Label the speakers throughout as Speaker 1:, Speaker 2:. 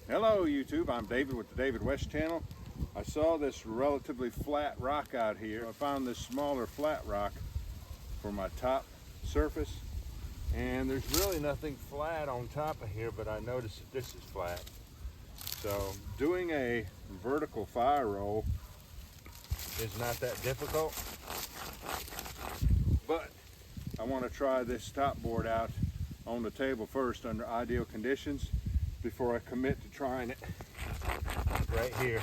Speaker 1: Hello YouTube, I'm David with the David West channel. I saw this relatively flat rock out here. I found this smaller flat rock for my top surface, and there's really nothing flat on top of here, but I noticed that this is flat. So doing a vertical fire roll is not that difficult, but I want to try this top board out on the table first under ideal conditions before I commit to trying it right here.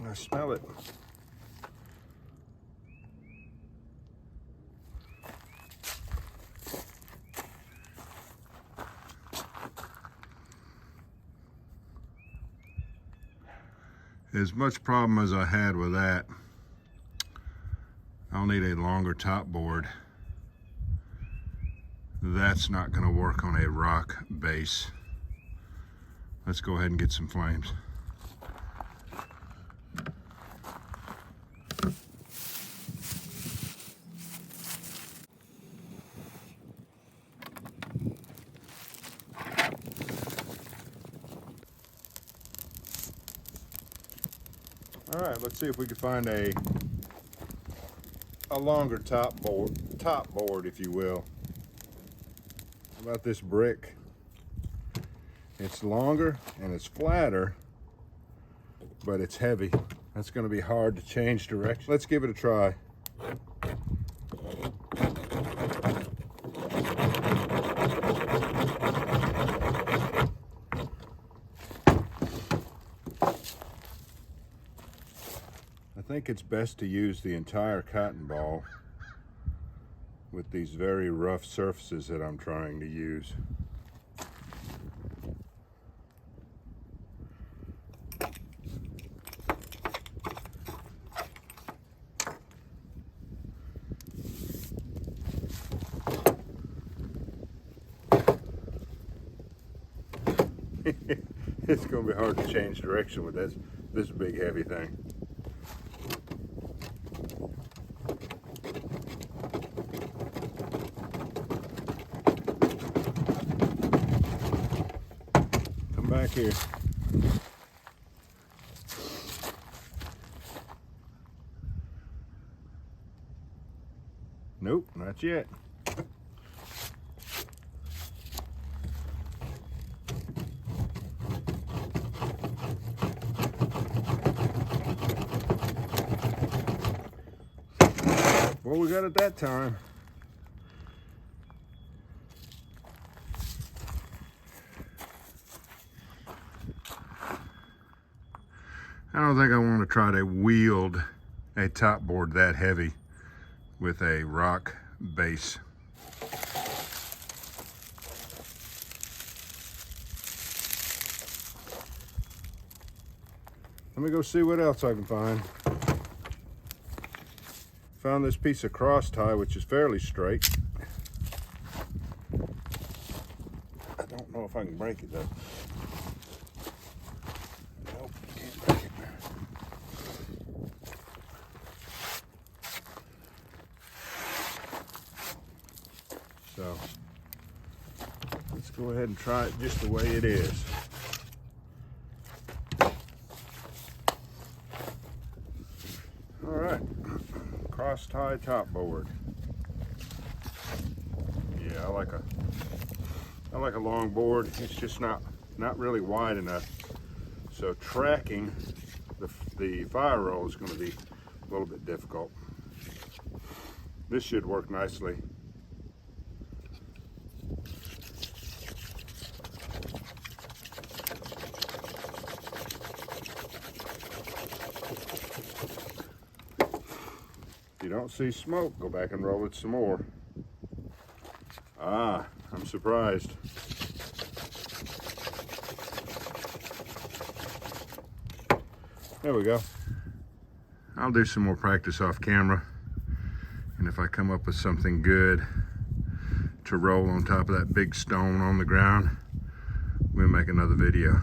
Speaker 1: I smell it. As much problem as I had with that, I'll need a longer top board. That's not going to work on a rock base. Let's go ahead and get some flames. All right, let's see if we can find a longer top board, if you will. How about this brick? It's longer and it's flatter, but it's heavy. That's going to be hard to change direction. Let's give it a try. I think it's best to use the entire cotton ball with these very rough surfaces that I'm trying to use. It's going to be hard to change direction with this big heavy thing. Come back here. Nope, not yet. What we got at that time? I don't think I want to try to wield a top board that heavy with a rock base. Let me go see what else I can find. Found this piece of crosstie, which is fairly straight. I don't know if I can break it though. Nope, can't break it. So let's go ahead and try it just the way it is. All right, crosstie top board. Yeah, I like a long board. It's just not really wide enough. So tracking the fire roll is going to be a little bit difficult. This should work nicely. don't see smoke, go back and roll it some more. Ah, I'm surprised. There we go. I'll do some more practice off camera, and if I come up with something good to roll on top of that big stone on the ground, we'll make another video.